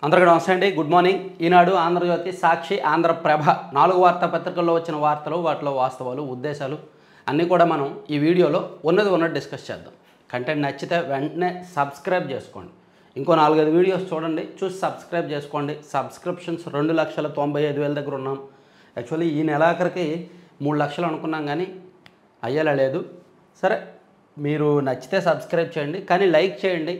అందరికీ నమస్తే అండి. Good morning. ఈనాడు, ఆంధ్రజ్యోతి, సాక్షి, ఆంధ్రప్రభ 4 వార్తాపత్రికల్లో వచ్చిన వార్తలు, వాటిలో వాస్తవాలు, ఉద్దేశాలు అన్నీ కూడా మనం ఈ వీడియోలో ఉన్నది డిస్కస్ చేద్దాం. కంటెంట్ నచ్చితే వెంటనే సబ్స్క్రైబ్ చేసుకోండి. ఇంకో 4-5 వీడియోస్ చూడండి, చూసి సబ్స్క్రైబ్ చేసుకోండి. సబ్స్క్రిప్షన్స్ 2,95,000 దగ్గర ఉన్నాం. యాక్చువల్లీ ఈ నెలాఖరికి 3 లక్షలు అనుకున్నాం, కానీ అయ్యేలా లేదు. సరే, మీరు నచ్చితే సబ్స్క్రైబ్ చేయండి, కానీ లైక్ చేయండి.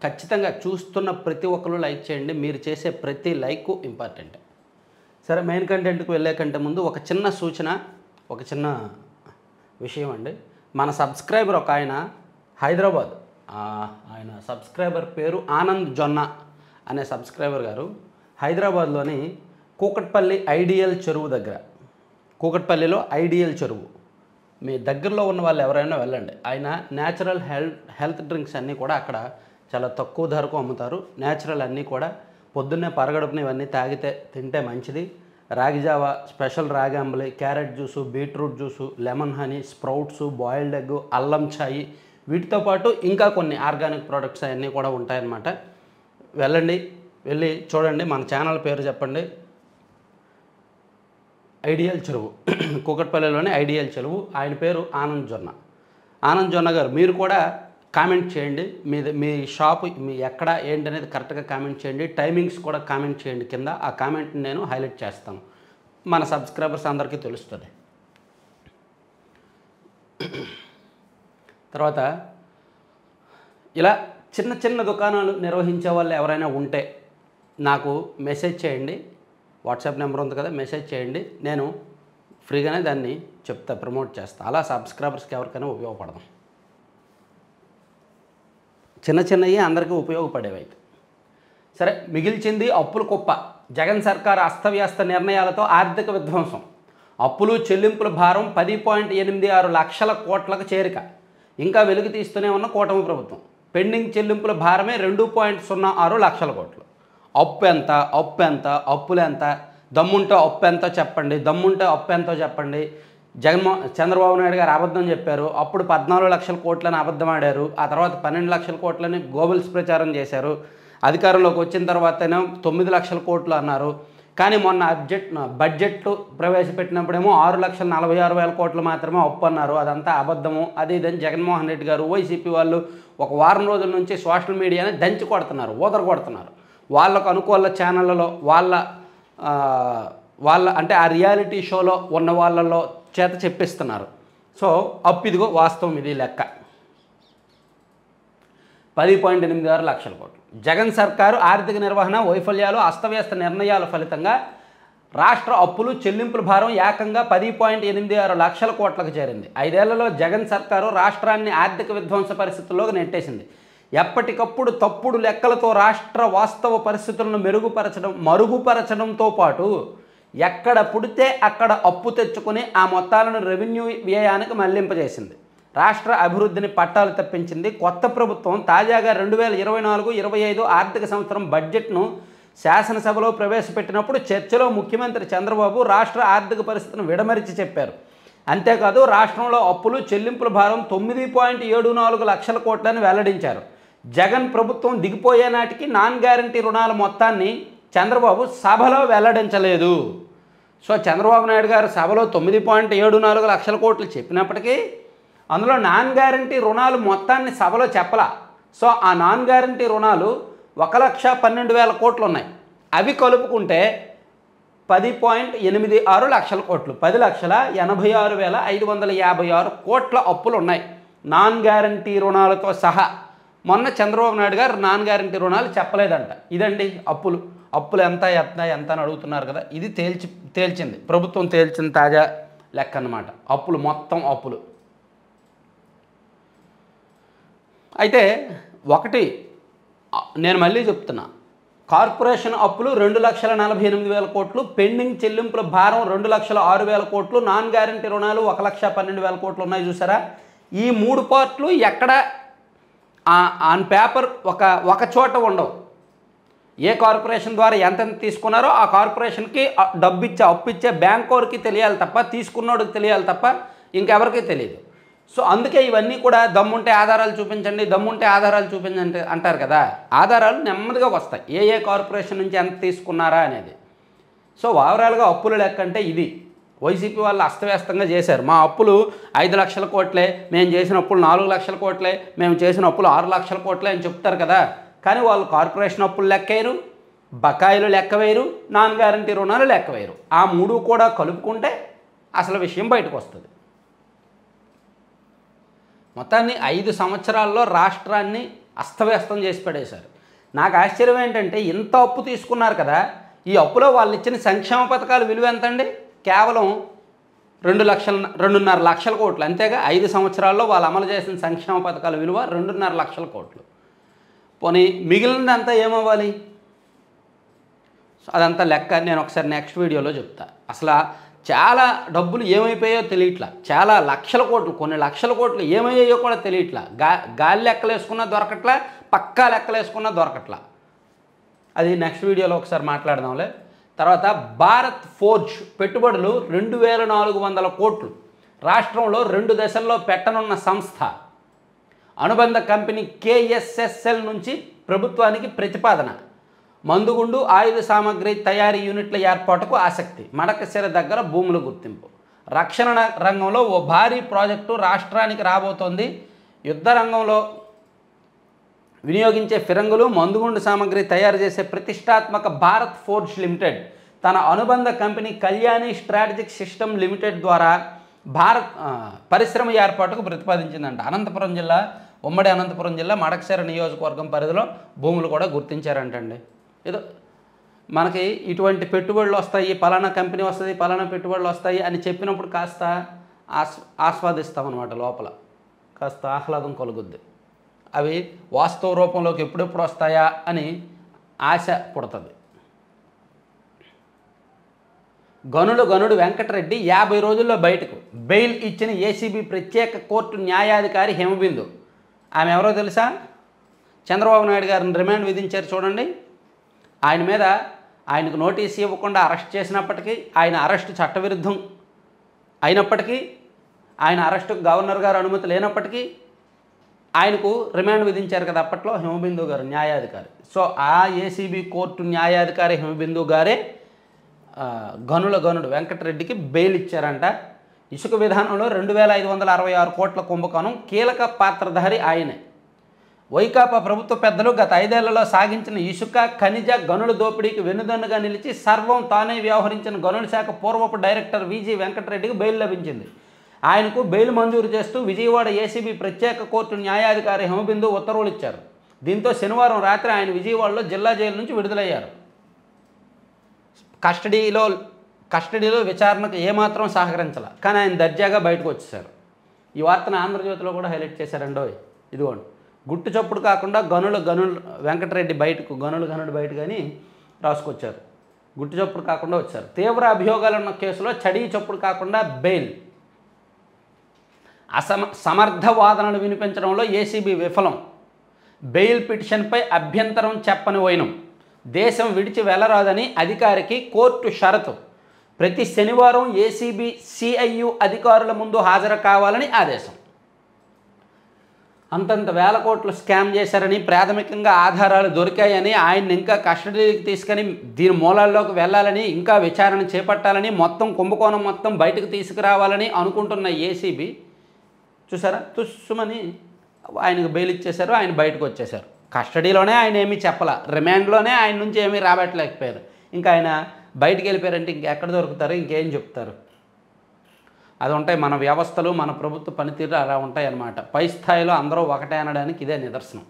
ఖచ్చితంగా చూస్తున్న ప్రతి ఒక్కరు లైక్ చేయండి. మీరు చేసే ప్రతి లైక్ ఇంపార్టెంట్. సరే, మెయిన్ కంటెంట్కి వెళ్ళే కంటే ముందు ఒక చిన్న సూచన, ఒక చిన్న విషయం అండి. మన సబ్స్క్రైబర్ ఒక ఆయన హైదరాబాద్, ఆయన సబ్స్క్రైబర్ పేరు ఆనంద్ జొన్న అనే సబ్స్క్రైబర్ గారు హైదరాబాద్లోని కూకట్పల్లి ఐడియల్ చెరువు దగ్గర, కూకట్పల్లిలో ఐడియల్ చెరువు, మీ దగ్గరలో ఉన్న వాళ్ళు ఎవరైనా వెళ్ళండి. ఆయన న్యాచురల్ హెల్త్ డ్రింక్స్ అన్నీ కూడా అక్కడ చాలా తక్కువ ధరకు అమ్ముతారు. న్యాచురల్ అన్నీ కూడా పొద్దున్నే పరగడుపున ఇవన్నీ తింటే మంచిది. రాగి java, special ragi ambali, carrot juice, beetroot juice, lemon honey, sprouts, boiled egg, అల్లం ఛాయ్, వీటితో పాటు ఇంకా కొన్ని ఆర్గానిక్ ప్రోడక్ట్స్ అవన్నీ కూడా ఉంటాయన్నమాట. వెళ్ళండి, వెళ్ళి చూడండి. మన ఛానల్ పేరు చెప్పండి, ఐడియల్ చెరువు, కూకట్పల్లిలోని ఐడియల్ చెరువు. ఆయన పేరు ఆనంద్ జొన్న. ఆనంద్ జొన్న గారు, మీరు కూడా కామెంట్ చేయండి. మీ షాపు మీ ఎక్కడ ఏంటి అనేది కరెక్ట్గా కామెంట్ చేయండి. టైమింగ్స్ కూడా కామెంట్ చేయండి కింద. ఆ కామెంట్ని నేను హైలైట్ చేస్తాను, మన సబ్స్క్రైబర్స్ అందరికీ తెలుస్తుంది. తర్వాత ఇలా చిన్న చిన్న దుకాణాలు నిర్వహించే వాళ్ళు ఎవరైనా ఉంటే నాకు మెసేజ్ చేయండి. వాట్సాప్ నెంబర్ ఉంది కదా, మెసేజ్ చేయండి. నేను ఫ్రీగానే దాన్ని చెప్తా, ప్రమోట్ చేస్తా. అలా సబ్స్క్రైబర్స్కి ఎవరికైనా ఉపయోగపడదాం. చిన్న చిన్నవి అందరికీ ఉపయోగపడేవి అయితే. సరే, మిగిల్చింది అప్పుల కుప్ప. జగన్ సర్కార్ అస్తవ్యస్త నిర్ణయాలతో ఆర్థిక విధ్వంసం. అప్పులు చెల్లింపుల భారం 10.86 లక్షల కోట్లకు చేరిక. ఇంకా వెలుగు తీస్తూనే ఉన్న కూటమి ప్రభుత్వం. పెండింగ్ చెల్లింపుల భారమే 2.06 లక్షల కోట్లు. అప్పు ఎంత, అప్పులు ఎంత, దమ్ముంటే అప్పు ఎంతో చెప్పండి, దమ్ముంటే అప్పు ఎంతో చెప్పండి. చంద్రబాబు నాయుడు గారు అబద్ధం చెప్పారు. అప్పుడు 14 లక్షల కోట్లని అబద్ధం ఆడారు. ఆ తర్వాత 12 లక్షల కోట్లని గోబల్స్ ప్రచారం చేశారు. అధికారంలోకి వచ్చిన తర్వాతనే 9 లక్షల కోట్లు అన్నారు. కానీ మొన్న బడ్జెట్ ప్రవేశపెట్టినప్పుడేమో 6,46,000 కోట్లు మాత్రమే అప్పు అన్నారు. అదంతా అబద్ధము, అది ఇదని జగన్మోహన్ రెడ్డి గారు, వైసీపీ వాళ్ళు ఒక వారం రోజుల నుంచి సోషల్ మీడియాని దంచి కొడుతున్నారు, ఊదర కొడుతున్నారు. వాళ్ళకు అనుకూల ఛానళ్ళలో వాళ్ళ అంటే ఆ రియాలిటీ షోలో ఉన్న వాళ్ళలో చేత చెప్పిస్తున్నారు. సో అప్పు ఇదిగో వాస్తవం, ఇది లెక్క 10.86 లక్షల కోట్లు. జగన్ సర్కారు ఆర్థిక నిర్వహణ వైఫల్యాలు, అస్తవ్యస్త నిర్ణయాల ఫలితంగా రాష్ట్ర అప్పులు చెల్లింపుల భారం ఏకంగా 10.86 లక్షల కోట్లకు చేరింది. 5 ఏళ్లలో జగన్ సర్కారు రాష్ట్రాన్ని ఆర్థిక విధ్వంస పరిస్థితుల్లోకి నెట్టేసింది. ఎప్పటికప్పుడు తప్పుడు లెక్కలతో రాష్ట్ర వాస్తవ పరిస్థితులను మరుగుపరచడంతో పాటు ఎక్కడ పుడితే అక్కడ అప్పు తెచ్చుకుని ఆ మొత్తాలను రెవెన్యూ వ్యయానికి మళ్లింపజేసింది. రాష్ట్ర అభివృద్ధిని పట్టాలు తప్పించింది. కొత్త ప్రభుత్వం తాజాగా 2024-25 ఆర్థిక సంవత్సరం బడ్జెట్ను శాసనసభలో ప్రవేశపెట్టినప్పుడు చర్చలో ముఖ్యమంత్రి చంద్రబాబు రాష్ట్ర ఆర్థిక పరిస్థితిని విడమరిచి చెప్పారు. అంతేకాదు, రాష్ట్రంలో అప్పులు చెల్లింపుల భారం 9.74 లక్షల కోట్లని వెల్లడించారు. జగన్ ప్రభుత్వం దిగిపోయే నాటికి నాన్ గ్యారంటీ రుణాల మొత్తాన్ని చంద్రబాబు సభలో వెల్లడించలేదు. సో చంద్రబాబు నాయుడు గారు సభలో 9.74 లక్షల కోట్లు చెప్పినప్పటికీ అందులో నాన్ గ్యారంటీ రుణాలు మొత్తాన్ని సభలో చెప్పలా. సో ఆ నాన్ గ్యారంటీ రుణాలు 1,12,000 కోట్లు ఉన్నాయి. అవి కలుపుకుంటే 10.86 లక్షల కోట్లు, 10,86,556 కోట్ల అప్పులు ఉన్నాయి నాన్ గ్యారంటీ రుణాలతో సహా. మొన్న చంద్రబాబు నాయుడు గారు నాన్ గ్యారంటీ రుణాలు చెప్పలేదంట. ఇదండి అప్పులు ఎంత అని అడుగుతున్నారు కదా, ఇది తేల్చింది ప్రభుత్వం, తేల్చిన తాజా లెక్క అన్నమాట. అప్పులు మొత్తం అప్పులు అయితే ఒకటి నేను మళ్ళీ చెప్తున్నా, కార్పొరేషన్ అప్పులు 2,48,000 కోట్లు, పెండింగ్ చెల్లింపుల భారం 2,06,000 కోట్లు, నాన్ గ్యారంటీ రుణాలు 1,12,000 కోట్లు ఉన్నాయి. చూసారా, ఈ 3 పార్ట్లు ఎక్కడ ఆన్ పేపర్ ఒక చోట ఉండవు. ఏ కార్పొరేషన్ ద్వారా ఎంత తీసుకున్నారో ఆ కార్పొరేషన్కి అప్పు ఇచ్చే బ్యాంకోర్కి తెలియాలి తప్ప, తీసుకున్నోడికి తెలియాలి తప్ప ఇంకెవరికి తెలియదు. సో అందుకే ఇవన్నీ కూడా దమ్ముంటే ఆధారాలు చూపించండి, దమ్ముంటే ఆధారాలు చూపించండి అంటారు కదా. ఆధారాలు నెమ్మదిగా వస్తాయి, ఏ కార్పొరేషన్ నుంచి ఎంత తీసుకున్నారా అనేది. సో ఓవరాల్గా అప్పుల లెక్క అంటే ఇది. వైసీపీ వాళ్ళు అస్తవ్యస్తంగా చేశారు. మా అప్పులు 5 లక్షల కోట్లే, మేము చేసిన అప్పులు 4 లక్షల కోట్లే, మేము చేసిన అప్పులు 6 లక్షల కోట్లే అని చెప్తారు కదా. కానీ వాళ్ళు కార్పొరేషన్ అప్పులు లెక్కవేయరు, బకాయిలు లెక్కవేయరు, నాన్ గ్యారంటీ రుణాలు లెక్కవేయరు. ఆ 3 కూడా కలుపుకుంటే అసలు విషయం బయటకు వస్తుంది. మొత్తాన్ని 5 సంవత్సరాల్లో రాష్ట్రాన్ని అస్తవ్యస్తం చేసి పడేశారు. నాకు ఆశ్చర్యం ఏంటంటే ఇంత అప్పు తీసుకున్నారు కదా, ఈ అప్పులో వాళ్ళు ఇచ్చిన సంక్షేమ పథకాల విలువ ఎంతండి? కేవలం 2.5 లక్షల కోట్లు అంతేగా. 5 సంవత్సరాల్లో వాళ్ళు అమలు చేసిన సంక్షేమ పథకాల విలువ 2.5 లక్షల కోట్లు. పోనీ మిగిలినంతా ఏమవ్వాలి? అదంతా లెక్క నేను ఒకసారి నెక్స్ట్ వీడియోలో చెప్తా. అసలు చాలా డబ్బులు ఏమైపోయాయో తెలియట్లా, చాలా లక్షల కోట్లు, కొన్ని లక్షల కోట్లు ఏమయ్యాయో కూడా తెలియట్లా. గాలి లెక్కలు వేసుకున్నా దొరకట్లా, పక్కా లెక్కలు వేసుకున్నా దొరకట్లా. అది నెక్స్ట్ వీడియోలో ఒకసారి మాట్లాడదాంలే. తర్వాత భారత్ ఫోర్జ్ పెట్టుబడులు 2400 కోట్లు రాష్ట్రంలో 2 దశల్లో పెట్టనున్న సంస్థ. అనుబంధ కంపెనీ KSSL నుంచి ప్రభుత్వానికి ప్రతిపాదన. మందుగుండు ఆయుధ సామాగ్రి తయారీ యూనిట్ల ఏర్పాటుకు ఆసక్తి. మడకశిర దగ్గర భూముల గుర్తింపు. రక్షణ రంగంలో ఓ భారీ ప్రాజెక్టు రాష్ట్రానికి రాబోతోంది. యుద్ధ రంగంలో వినియోగించే ఫిరంగులు, మందుగుండు సామాగ్రి తయారు చేసే ప్రతిష్టాత్మక భారత్ ఫోర్జ్ లిమిటెడ్ తన అనుబంధ company Kalyani strategic system limited ద్వారా భారత్ పరిశ్రమ ఏర్పాటుకు ప్రతిపాదించిందంట. అనంతపురం జిల్లా, ఉమ్మడి అనంతపురం జిల్లా మడకశిర నియోజకవర్గం పరిధిలో భూములు కూడా గుర్తించారంటండి. ఏదో మనకి ఇటువంటి పెట్టుబడులు వస్తాయి, పలానా కంపెనీ వస్తుంది, పలానా పెట్టుబడులు వస్తాయి అని చెప్పినప్పుడు కాస్త ఆస్వాదిస్తామన్నమాట. లోపల కాస్త ఆహ్లాదం కలుగుద్ది. అవి వాస్తవ రూపంలోకి ఎప్పుడెప్పుడు వస్తాయా అని ఆశ పుడుతుంది. గనుడు వెంకటరెడ్డి 50 రోజుల్లో బయటకు. బెయిల్ ఇచ్చిన ఏసీబీ ప్రత్యేక కోర్టు న్యాయాధికారి హిమబిందు. ఆమె ఎవరో తెలుసా? చంద్రబాబు నాయుడు గారిని రిమాండ్ విధించారు చూడండి. ఆయన మీద ఆయనకు నోటీస్ ఇవ్వకుండా అరెస్ట్ చేసినప్పటికీ, ఆయన అరెస్టు చట్టవిరుద్ధం అయినప్పటికీ, ఆయన అరెస్టుకు గవర్నర్ గారు అనుమతి లేనప్పటికీ ఆయనకు రిమాండ్ విధించారు కదా అప్పట్లో హిమబిందు గారు న్యాయాధికారి. సో ఆ ఏసీబీ కోర్టు న్యాయాధికారి హిమబిందు గారే గనుడు వెంకటరెడ్డికి బెయిల్ ఇచ్చారంట. ఇసుక విధానంలో 2566 కోట్ల కుంభకోణం కీలక పాత్రధారి ఆయనే. వైకాపా ప్రభుత్వ పెద్దలు గత 5 ఏళ్లలో సాగించిన ఇసుక, ఖనిజ, గనుల దోపిడీకి వెన్నుదన్నుగా నిలిచి సర్వం తానే వ్యవహరించిన గనుల శాఖ పూర్వపు డైరెక్టర్ విజి వెంకటరెడ్డికి బెయిల్ లభించింది. ఆయనకు బెయిల్ మంజూరు చేస్తూ విజయవాడ ఏసీబీ ప్రత్యేక కోర్టు న్యాయాధికారి హిమబిందు ఉత్తర్వులు ఇచ్చారు. దీంతో శనివారం రాత్రి ఆయన విజయవాడలో జిల్లా జైలు నుంచి విడుదలయ్యారు. కస్టడీలో విచారణకు ఏమాత్రం సహకరించాల, కానీ ఆయన దర్జాగా బయటకు వచ్చేసారు. ఈ వార్తను ఆంధ్రజ్యోతిలో కూడా హైలైట్ చేశారండో. ఇదిగోండి, గుట్టు చప్పుడు కాకుండా గనుడు వెంకటరెడ్డి బయటకు, గనుడు బయట కానీ రాసుకొచ్చారు. గుట్టు చప్పుడు కాకుండా వచ్చారు. తీవ్ర అభియోగాలు ఉన్న కేసులో చడీ చప్పుడు కాకుండా బెయిల్. సమర్థ వాదనలు వినిపించడంలో ఏసీబీ విఫలం. బెయిల్ పిటిషన్పై అభ్యంతరం చెప్పని వైనం. దేశం విడిచి వెళ్లరాదని అధికారికి కోర్టు షరతు. ప్రతి శనివారం ఏసీబీ సిఐయు అధికారుల ముందు హాజరు కావాలని ఆదేశం. అంతంత వేల కోట్లు స్కామ్ చేశారని, ప్రాథమికంగా ఆధారాలు దొరికాయని, ఆయన్ని ఇంకా కస్టడీకి తీసుకొని దీని మూలాల్లోకి వెళ్ళాలని, ఇంకా విచారణ చేపట్టాలని, మొత్తం కుంభకోణం మొత్తం బయటకు తీసుకురావాలని అనుకుంటున్న ఏసీబీ చూసారా, తుస్సుమని ఆయనకు బెయిల్ ఇచ్చేశారు. ఆయన బయటకు వచ్చేశారు. కస్టడీలోనే ఆయన ఏమీ చెప్పాల, రిమాండ్లోనే ఆయన నుంచి ఏమీ రాబట్టలేకపోయారు. ఇంకా ఆయన బయటికి వెళ్ళిపోయారంటే ఇంకెక్కడ దొరుకుతారు, ఇంకేం చెప్తారు? అది ఉంటాయి మన వ్యవస్థలు, మన ప్రభుత్వ పనితీరు అలా ఉంటాయి అన్నమాట. పై స్థాయిలో అందరూ ఒకటే అనడానికి ఇదే నిదర్శనం.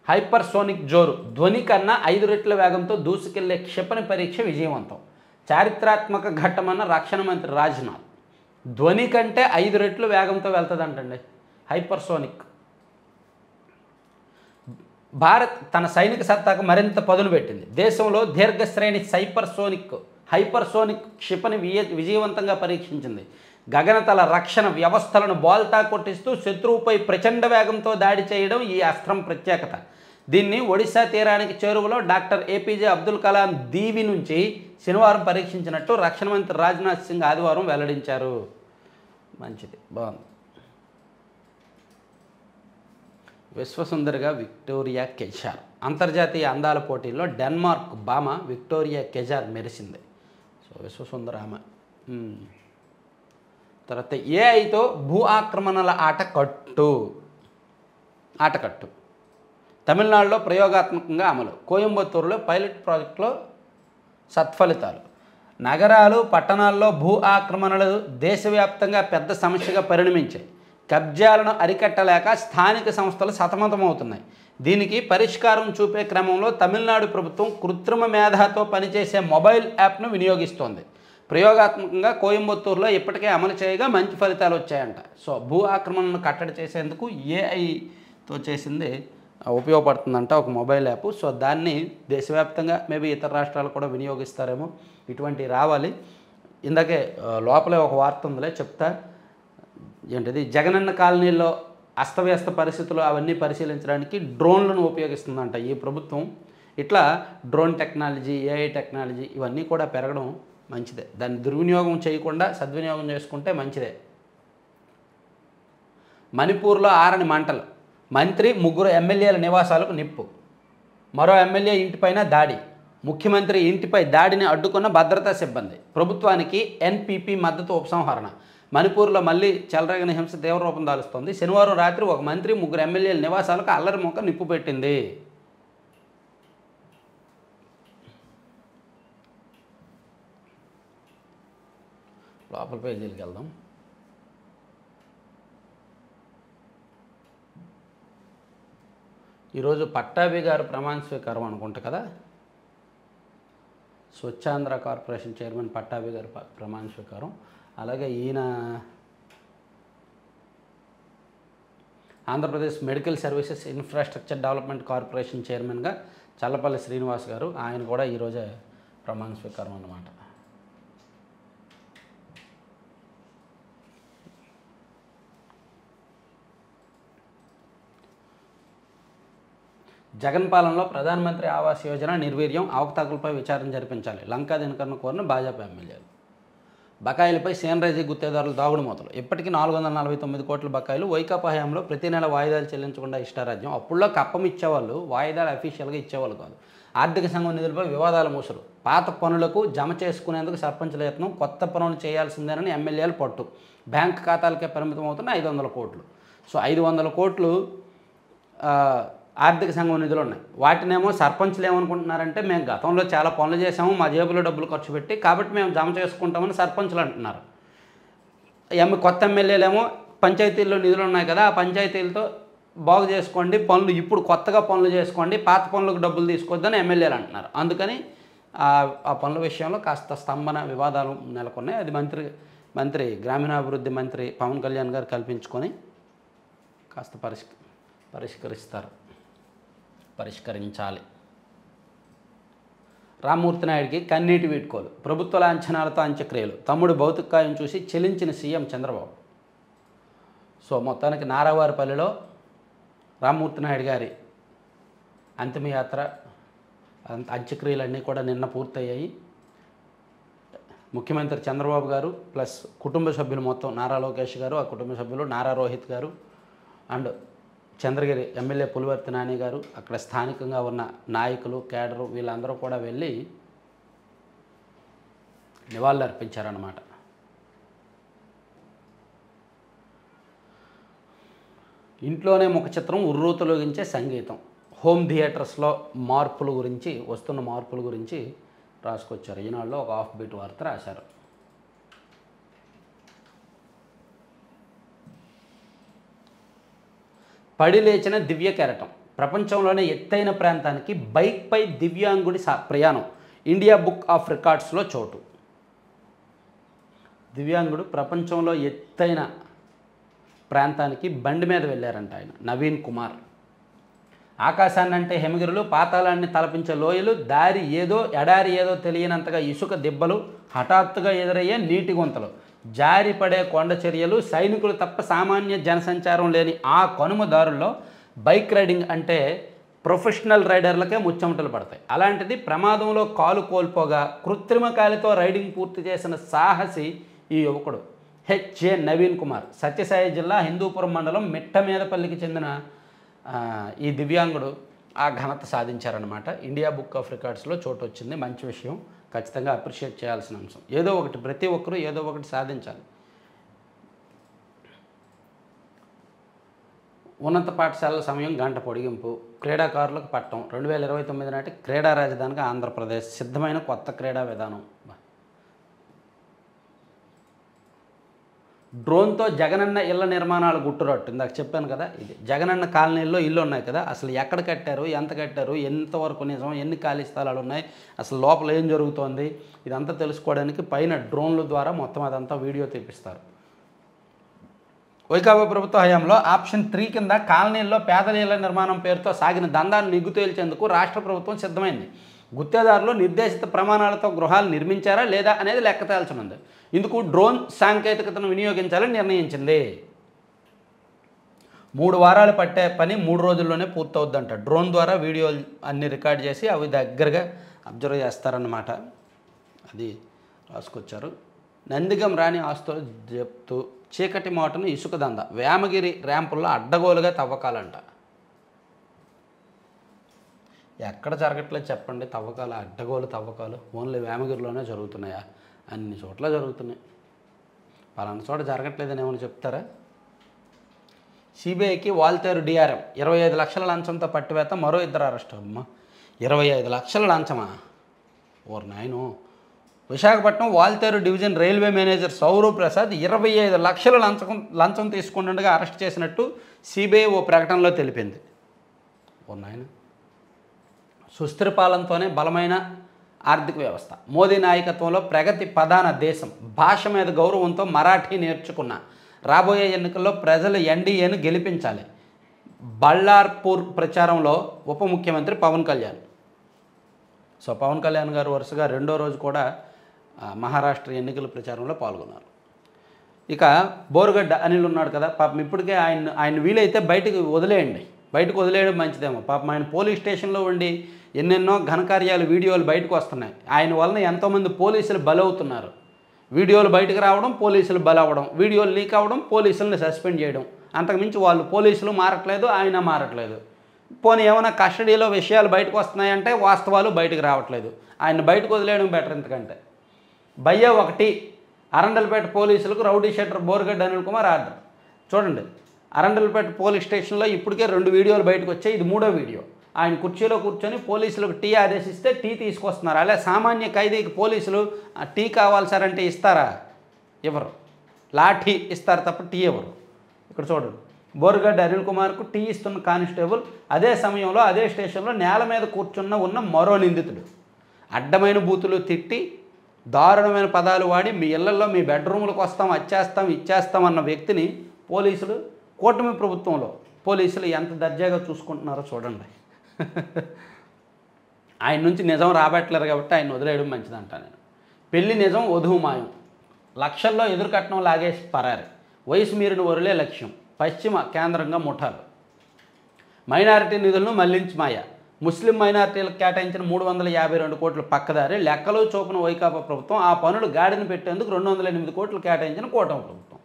హైపర్సోనిక్ జోరు. ధ్వని కన్నా 5 రెట్ల వేగంతో దూసుకెళ్లే క్షిపణి పరీక్ష విజయవంతం. చారిత్రాత్మక ఘట్టమన్న రక్షణ మంత్రి రాజ్నాథ్. ధ్వని కంటే 5 రెట్లు వేగంతో వెళ్తుందంటండి హైపర్సోనిక్. భారత్ తన సైనిక సత్తాకు మరింత పదును పెట్టింది. దేశంలో దీర్ఘశ్రేణి హైపర్సోనిక్ క్షిపణి విజయవంతంగా పరీక్షించింది. గగనతల రక్షణ వ్యవస్థలను బోల్తా కొట్టిస్తూ శత్రువుపై ప్రచండ వేగంతో దాడి చేయడం ఈ అస్త్రం ప్రత్యేకత. దీన్ని ఒడిశా తీరానికి చేరువలో డాక్టర్ ఏపీజే అబ్దుల్ కలాం దీవి నుంచి శనివారం పరీక్షించినట్టు రక్షణ మంత్రి రాజ్నాథ్ సింగ్ ఆదివారం వెల్లడించారు. మంచిది, బాగుంది. విశ్వసుందరిగా విక్టోరియా కెజార్. అంతర్జాతీయ అందాల పోటీల్లో డెన్మార్క్ భామ విక్టోరియా కెజార్ మెరిసింది. సో విశ్వసుందర ఆమె. తర్వాత ఏఐతో భూ ఆక్రమణల ఆటకట్టు తమిళనాడులో ప్రయోగాత్మకంగా అమలు. కోయంబత్తూరులో పైలట్ ప్రాజెక్టులో సత్ఫలితాలు. నగరాలు పట్టణాల్లో భూ ఆక్రమణలు దేశవ్యాప్తంగా పెద్ద సమస్యగా పరిణమించాయి. కబ్జాలను అరికట్టలేక స్థానిక సంస్థలు సతమతమవుతున్నాయి. దీనికి పరిష్కారం చూపే క్రమంలో తమిళనాడు ప్రభుత్వం కృత్రిమ మేధతో పనిచేసే మొబైల్ యాప్ను వినియోగిస్తోంది. ప్రయోగాత్మకంగా కోయంబత్తూరులో ఇప్పటికే అమలు చేయగా మంచి ఫలితాలు వచ్చాయంట. సో భూ ఆక్రమణను కట్టడి చేసేందుకు ఏఐతో చేసింది ఉపయోగపడుతుందంట ఒక మొబైల్ యాప్. సో దాన్ని దేశవ్యాప్తంగా మేబీ ఇతర రాష్ట్రాలు కూడా వినియోగిస్తారేమో. ఇటువంటివి రావాలి. ఇందాకే లోపలే ఒక వార్త ఉందిలే చెప్తా. ఏంటిది, జగనన్న కాలనీలో అస్తవ్యస్త పరిస్థితులు అవన్నీ పరిశీలించడానికి డ్రోన్లను ఉపయోగిస్తుందంట ఈ ప్రభుత్వం. ఇట్లా డ్రోన్ టెక్నాలజీ, ఏఐ టెక్నాలజీ ఇవన్నీ కూడా పెరగడం మంచిదే. దాన్ని దుర్వినియోగం చేయకుండా సద్వినియోగం చేసుకుంటే మంచిదే. మణిపూర్లో ఆరని మంటలు. మంత్రి 3 ఎమ్మెల్యేల నివాసాలకు నిప్పు. మరో ఎమ్మెల్యే ఇంటిపైన దాడి. ముఖ్యమంత్రి ఇంటిపై దాడిని అడ్డుకున్న భద్రతా సిబ్బంది. ప్రభుత్వానికి ఎన్పీపీ మద్దతు ఉపసంహరణ. మణిపూర్లో మళ్ళీ చెలరేగని హింస తీవ్ర రూపం దాలుస్తోంది. శనివారం రాత్రి ఒక మంత్రి 3 ఎమ్మెల్యేల నివాసాలకు అల్లరి మొక్క నిప్పు పెట్టింది. లోపల పేజీలకు వెళ్దాం. ఈరోజు పట్టాభి గారు ప్రమాణ స్వీకారం అనుకుంటా కదా. స్వచ్ఛాంధ్ర కార్పొరేషన్ చైర్మన్ పట్టాభి గారు ప్రమాణ స్వీకారం. అలాగే ఈయన Andhra Pradesh medical services infrastructure development corporation చైర్మన్గా చల్లపల్లి శ్రీనివాస్ గారు, ఆయన కూడా ఈరోజే ప్రమాణ స్వీకారం అన్నమాట. జగన్ పాలనలో ప్రధానమంత్రి ఆవాస్ యోజన నిర్వీర్యం, అవకతవకలపై విచారణ జరిపించాలి. లంకా దినకరణ కోరిన భాజపా ఎమ్మెల్యేలు. బకాయిలపై సేనరైజీ గుత్తేదారుల దాగుడు మూతలు. ఇప్పటికీ 449 కోట్ల బకాయిలు. వైకాపా హయాంలో ప్రతి నెల వాయిదాలు చెల్లించకుండా ఇష్టారాజ్యం. అప్పుల్లో కప్పం ఇచ్చేవాళ్ళు, వాయిదాలు అఫీషియల్గా ఇచ్చేవాళ్ళు కాదు. ఆర్థిక సంఘం నిధులపై వివాదాల మూసలు. పాత పనులకు జమ చేసుకునేందుకు సర్పంచుల యత్నం. కొత్త పనులు చేయాల్సిందేనని ఎమ్మెల్యేలు పట్టు. బ్యాంక్ ఖాతాలకే పరిమితం అవుతున్న 500 కోట్లు. సో 500 కోట్లు ఆర్థిక సంఘం నిధులు ఉన్నాయి. వాటినేమో సర్పంచ్లు ఏమనుకుంటున్నారంటే, మేము గతంలో చాలా పనులు చేసాము, మా జేబులో డబ్బులు ఖర్చు పెట్టి, కాబట్టి మేము జమ చేసుకుంటామని సర్పంచ్లు అంటున్నారు. కొత్త ఎమ్మెల్యేలేమో పంచాయతీల్లో నిధులు ఉన్నాయి కదా, ఆ పంచాయతీలతో బాగు చేసుకోండి పనులు, ఇప్పుడు కొత్తగా పనులు చేసుకోండి, పాత పనులకు డబ్బులు తీసుకోవద్దని ఎమ్మెల్యేలు అంటున్నారు. అందుకని ఆ పనుల విషయంలో కాస్త స్తంభన వివాదాలు నెలకొన్నాయి. అది మంత్రి గ్రామీణాభివృద్ధి మంత్రి పవన్ కళ్యాణ్ గారు కల్పించుకొని కాస్త పరిష్కరించాలి. రామ్మూర్తి నాయుడికి కన్నీటి వీడ్కోలు. ప్రభుత్వ లాంఛనాలతో అంత్యక్రియలు. తమ్ముడు భౌతికాయం చూసి చెలించిన సీఎం చంద్రబాబు. సో మొత్తానికి నారావారిపల్లిలో రామ్మూర్తి నాయుడు గారి అంతిమయాత్ర అంత్యక్రియలన్నీ కూడా నిన్న పూర్తయ్యాయి. ముఖ్యమంత్రి చంద్రబాబు గారు ప్లస్ కుటుంబ సభ్యులు మొత్తం నారా లోకేష్ గారు, ఆ కుటుంబ సభ్యులు నారా రోహిత్ గారు అండ్ చంద్రగిరి ఎమ్మెల్యే పులివర్తి నాని గారు, అక్కడ స్థానికంగా ఉన్న నాయకులు, కేడరు వీళ్ళందరూ కూడా వెళ్ళి నివాళులు అర్పించారన్నమాట. ఇంట్లోనే ముఖ చిత్రం ఉర్రూతలొగించే సంగీతం. హోమ్ థియేటర్స్లో వస్తున్న మార్పుల గురించి రాసుకొచ్చారు. ఈనాడులో ఒక హాఫ్ బీట్ వార్త రాశారు. పడి లేచిన దివ్య కెరటం. ప్రపంచంలోనే ఎత్తైన ప్రాంతానికి బైక్పై దివ్యాంగుడి ప్రయాణం. ఇండియా బుక్ ఆఫ్ రికార్డ్స్లో చోటు. దివ్యాంగుడు ప్రపంచంలో ఎత్తైన ప్రాంతానికి బండి మీద వెళ్ళారంట ఆయన, నవీన్ కుమార్. ఆకాశాన్ని అంటే హిమగిరులు, పాతాళాన్ని తలపించే లోయలు, ఎడారి ఏదో తెలియనంతగా ఇసుక దిబ్బలు, హఠాత్తుగా ఎదురయ్యే నీటి గుంతలు, జారిపడే కొండ చర్యలు, సైనికులు తప్ప సామాన్య జనసంచారం లేని ఆ కనుమదారుల్లో బైక్ రైడింగ్ అంటే ప్రొఫెషనల్ రైడర్లకే ముచ్చెమటలు పడతాయి. అలాంటిది ప్రమాదంలో కాలు కోల్పోగా కృత్రిమ కాలితో రైడింగ్ పూర్తి చేసిన సాహసి ఈ యువకుడు. హెచ్జే నవీన్ కుమార్ సత్యసాయి జిల్లా హిందూపురం మండలం మిట్టమీదపల్లికి చెందిన ఈ దివ్యాంగుడు ఆ ఘనత సాధించారనమాట. ఇండియా బుక్ ఆఫ్ రికార్డ్స్లో చోటు వచ్చింది. మంచి విషయం, ఖచ్చితంగా అప్రిషియేట్ చేయాల్సిన అంశం. ఏదో ఒకటి, ప్రతి ఒక్కరూ ఏదో ఒకటి సాధించాలి. ఉన్నత పాఠశాలల సమయం గంట పొడిగింపు, క్రీడాకారులకు పట్టం. 2029 నాటి క్రీడా రాజధానిగా ఆంధ్రప్రదేశ్, సిద్ధమైన కొత్త క్రీడా విధానం. డ్రోన్తో జగనన్న ఇళ్ల నిర్మాణాలు గుట్టురట్టు. ఇందాక చెప్పాను కదా, ఇది జగనన్న కాలనీల్లో ఇల్లు ఉన్నాయి కదా, అసలు ఎక్కడ కట్టారు, ఎంత కట్టారు, ఎంతవరకు నిజం, ఎన్ని ఖాళీ స్థలాలు ఉన్నాయి, అసలు లోపల ఏం జరుగుతోంది, ఇదంతా తెలుసుకోవడానికి పైన డ్రోన్ల ద్వారా మొత్తం అదంతా వీడియో తీపిస్తారు. వైకాపా ప్రభుత్వ హయాంలో ఆప్షన్ 3 కింద కాలనీల్లో పేదల ఇళ్ల నిర్మాణం పేరుతో సాగిన దందాన్ని నిగ్గు తేల్చేందుకు రాష్ట్ర ప్రభుత్వం సిద్ధమైంది. గుత్తేదారులు నిర్దేశిత ప్రమాణాలతో గృహాలు నిర్మించారా లేదా అనేది లెక్క తేల్చనుంది. ఇందుకు డ్రోన్ సాంకేతికతను వినియోగించాలని నిర్ణయించింది. 3 వారాలు పట్టే పని 3 రోజుల్లోనే పూర్తవుద్దంట. డ్రోన్ ద్వారా వీడియోలు అన్ని రికార్డ్ చేసి అవి దగ్గరగా అబ్జర్వ్ చేస్తారన్నమాట. అది రాసుకొచ్చారు. నందిగం రాణి ఆస్తులు చెప్తూ చీకటి మాటను ఇసుక దంద, వేమగిరి ర్యాంపుల్లో అడ్డగోలుగా తవ్వకాలంట. ఎక్కడ జరగట్లేదు చెప్పండి తవ్వకాలు, అడ్డగోలు తవ్వకాలు. ఓన్లీ వేమగిరిలోనే జరుగుతున్నాయా? అన్ని చోట్ల జరుగుతున్నాయి. పలానా చోట జరగట్లేదని ఏమైనా చెప్తారా? సిబిఐకి వాల్తేరు డిఆర్ఎం 25 లక్షల లంచంతో పట్టివేత, మరో 2 అరెస్ట్. అమ్మ, 25 లక్షల లంచమా? ఓర్ నాయను. Visakhapatnam Waltair division railway manager Saurav Prasad 25 లక్షల లంచం తీసుకుంటుండగా అరెస్ట్ చేసినట్టు సిబిఐ ఓ ప్రకటనలో తెలిపింది. ఓ నాయన. సుస్థిర పాలనతోనే బలమైన ఆర్థిక వ్యవస్థ, మోదీ నాయకత్వంలో ప్రగతి ప్రధాన దేశం, భాష మీద గౌరవంతో మరాఠీ నేర్చుకున్న, రాబోయే ఎన్నికల్లో ప్రజలు ఎన్డీఏను గెలిపించాలి. బళ్ళార్పూర్ ప్రచారంలో ఉప ముఖ్యమంత్రి పవన్ కళ్యాణ్. సో పవన్ కళ్యాణ్ గారు వరుసగా 2వ రోజు కూడా మహారాష్ట్ర ఎన్నికల ప్రచారంలో పాల్గొన్నారు. ఇక బోరుగడ్డ అనిల్ ఉన్నాడు కదా, పాపం ఇప్పటికే ఆయన వీలైతే బయటకు వదిలేయడం మంచిదేమో. పాపం ఆయన పోలీస్ స్టేషన్లో ఉండి ఎన్నెన్నో ఘనకార్యాలు వీడియోలు బయటకు వస్తున్నాయి. ఆయన వలన ఎంతోమంది పోలీసులు బలవుతున్నారు. వీడియోలు బయటకు రావడం, పోలీసులు బలవడం, వీడియోలు లీక్ అవ్వడం, పోలీసులను సస్పెండ్ చేయడం. అంతకుమించి వాళ్ళు పోలీసులు మారట్లేదు, ఆయన మారట్లేదు. పోనీ ఏమైనా కస్టడీలో విషయాలు బయటకు వస్తున్నాయంటే వాస్తవాలు బయటకు రావట్లేదు. ఆయన బయటకు వదిలేయడం బెటర్. ఎందుకంటే భయ్య 1 అరండల్పేట పోలీసులకు rowdy sheeter Borugadda Anil Kumar order. చూడండి, అరండల్పేట పోలీస్ స్టేషన్లో ఇప్పటికే 2 వీడియోలు బయటకు వచ్చాయి. ఇది 3వ వీడియో. ఆయన కుర్చీలో కూర్చొని పోలీసులకు టీ ఆదేశిస్తే టీ తీసుకొస్తున్నారు. అలా సామాన్య ఖైదీకి పోలీసులు టీ కావాలి సార్ అంటే ఇస్తారా? ఇవ్వరు. లాఠీ ఇస్తారు తప్ప టీ ఇవ్వరు. ఇక్కడ చూడండి, బోరుగడ్డ అనిల్ కుమార్కు టీ ఇస్తున్న కానిస్టేబుల్ అదే సమయంలో అదే స్టేషన్లో నేల మీద ఉన్న మరో నిందితుడు అడ్డమైన బూతులు తిట్టి, దారుణమైన పదాలు వాడి మీ ఇళ్లలో మీ బెడ్రూమ్లకు వస్తాం, వచ్చేస్తాం, ఇచ్చేస్తాం అన్న వ్యక్తిని పోలీసులు, కూటమి ప్రభుత్వంలో పోలీసులు ఎంత దర్జాగా చూసుకుంటున్నారో చూడండి. ఆయన నుంచి నిజం రాబట్టలేరు కాబట్టి ఆయన వదిలేయడం మంచిదంట నేను. పెళ్లి నిజం, వధువు మాయం, లక్షల్లో ఎదురుకట్నం లాగేసి పరారి, వయసు మీరిన వరులే లక్ష్యం, పశ్చిమ కేంద్రంగా ముఠాలు, మైనారిటీ నిధులను మళ్లించి మాయ, ముస్లిం మైనారిటీలకు కేటాయించిన 352 కోట్ల పక్కదారి, లెక్కలు చూపిన వైకాపా ప్రభుత్వం, ఆ పనులు గాడిన పెట్టేందుకు 208 కోట్లు కేటాయించిన కూటమి ప్రభుత్వం.